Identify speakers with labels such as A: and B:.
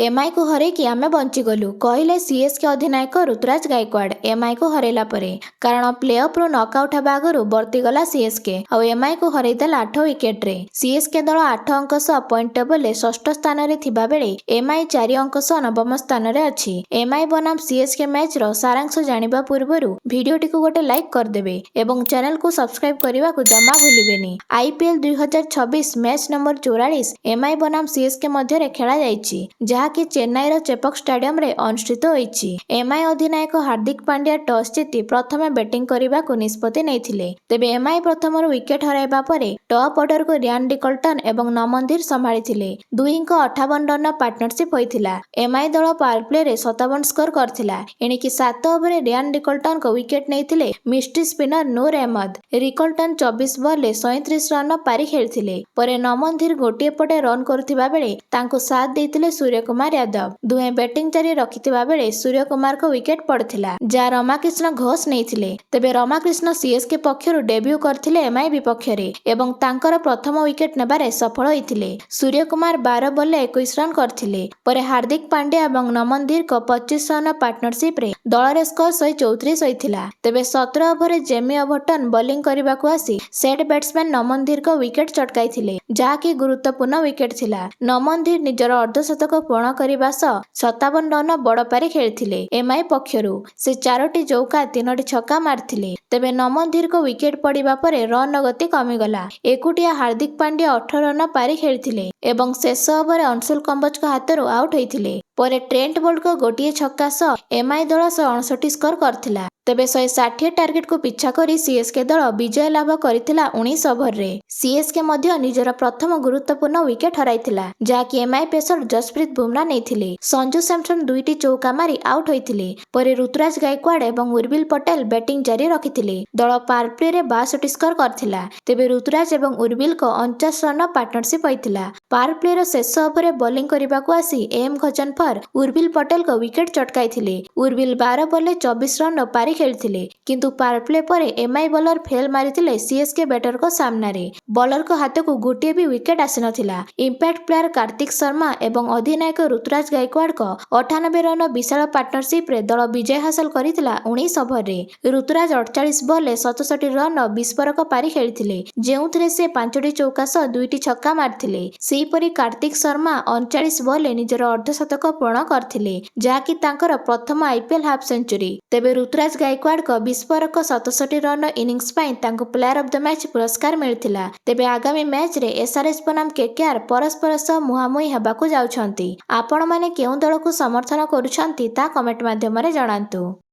A: MI को हरैकी आमे बंचीगलु कहले सीएसके अधिनायक ऋतुराज गायकवाड़ एमआई को हरैला परे कारण प्लेऑफ रु नॉकआउट हेबा आगरु बर्तीगला सीएसके और एमआई को हरैदेला 8 विकेट रे। सीएसके दल 8 अंक सह पॉइंट टेबल रे षष्ठ स्थान रे थिबा बेले एमआई 4 अंक सह नवम स्थान रे अछि। एमआई बनाम सीएसके मैच रो सारांश जानिबा पूर्वरु भिडियोटी को गोटे लाइक कर देबे एवं चैनल को सब्सक्राइब करबा को जमा भूलिबेनी। आईपीएल 2026 मैच नंबर 44 एमआई बनाम सीएसके मध्य रे खेला जायछि कि चेन्नईर चेपक स्टेडियम रे अनुष्ठित होईछि। एमआई अधिनायक हार्दिक पांड्या टॉस जीति प्रथमे बैटिंग करबा को निष्पत्ति नेइथिले। तेबे एमआई प्रथमरु विकेट हराइबा परे टॉप ऑर्डर को रियान डिकल्टन एवं नमनधीर संभाळिथिले। दुईंको 58 रन पार्टनरशिप होइथिला। एमआई दल पावर प्ले रे 57 स्कोर करथिला। एणिकि 7 ओवर रे रियान डिकल्टन को विकेट नेइथिले मिस्ट्री स्पिनर नूर अहमद। रिकल्टन 24 बॉल रे 37 रन पारी खेलथिले। परे नमनधीर गोटिए पटे रन करथिबा बेले तांको साथ देइथिले सूर्य कुमार यादव। दुहे बैटिंग जारी रखिथिबा बेले सूर्य कुमार को विकेट पड़थिला जा रमाकृष्ण घोष नेइथिले। तेबे रमाकृष्ण सीएसके पक्षरु डेब्यू करथिले एमआई विपक्ष रे एवं तांकर प्रथम विकेट नेबारे सफल होइथिले। सूर्य कुमार 12 बॉल रे 21 रन करथिले। परे हार्दिक पांड्या एवं नमनधीर को 25 रन पार्टनरशिप रे दल रे स्कोर 134 होइथिला। तेबे 17 ओवर रे जेमी ओवरटन बॉलिंग करबा को आसी सेट बैट्समैन नमनधीर को विकेट चटकाइथिले जा कि गुरुत्वपूर्ण विकेट थिला। नमनधीर निजर अर्धशतक पूर्ण करबा सह 57 रन बड़ पारी खेलिथिले। एमआई पक्षरु से 4टी चौका 3टी छक्का मारथिले। तेबे नमनधीर को विकेट पड़िबा परे रन गति कमिगला। एकुटिया हार्दिक पांड्या 18 रन पारी खेलिथिले एवं शेष ओवर अंशुल कंबोज को हाथरु आउट होइथिले। परे ट्रेंट बोल्ट को गोटिए छक्का सह एमआई दल 159 स्कोर करथिला। तेबे 160 टार्गेट को पिछा करी सीएसके दल विजय लाभ करिथिला 19 ओवर रे। सीएसके मध्य निजर प्रथम गुरुत्वपूर्ण विकेट हराइथिला जाकि एमआई पेसर जसप्रीत बुमरा नेइथिले। संजू सैमसन 2टी चौका मारी आउट होइथिले। परे ऋतुराज गायकवाड़ एवं उर्विल पटेल बैटिंग जारी रखिथिले। दल पावर प्ले रे 62 स्कोर करथिला। तेबे ऋतुराज एवं उर्विल को 49 रन पार्टनरशिप होइथिला। पावर प्ले रो शेष ओवर रे बॉलिंग करबा को आसी एम खजनफर उर्विल पटेल को विकेट चटकाइथिले। उर्विल 12 बॉल रे 24 रन पारी खेलथिले किंतु पावर प्ले परे एमआई बॉलर फेल मारिथिले सीएसके बैटर को सामना रे। बॉलर को हाथ को गोटे भी विकेट आसी नथिला। इंपैक्ट प्लेयर कार्तिक शर्मा एवं अधिनायक ऋतुराज गायकवाड़ को 98 रन विशाल पार्टनरशिप रे दल विजय हासिल करिथिला 19 ओवर रे। ऋतुराज 48 बॉल रे 67 रन विस्फोरक पारी खेलिथिले जेउथरे से 5टी चौका सह 2टी छक्का मारथिले। सेही परि कार्तिक शर्मा 39 बॉल रे निजर अर्धशतक पूर्ण करथिले जाकि तांकर प्रथम आईपीएल हाफ सेंचुरी। तेबे ऋतुराज गायकवाड़ को विस्फोरक 67 रन इनिंग्स पाई तांको प्लेयर ऑफ द मैच पुरस्कार मिलथिला। तेबे आगामी मैच रे एसआरएच बनाम केकेआर परस्पर सह मुहामुही हेबाकू जाउछंती। आपण माने केउ दल को समर्थन करूछंती ता कमेंट माध्यम रे जणांतु।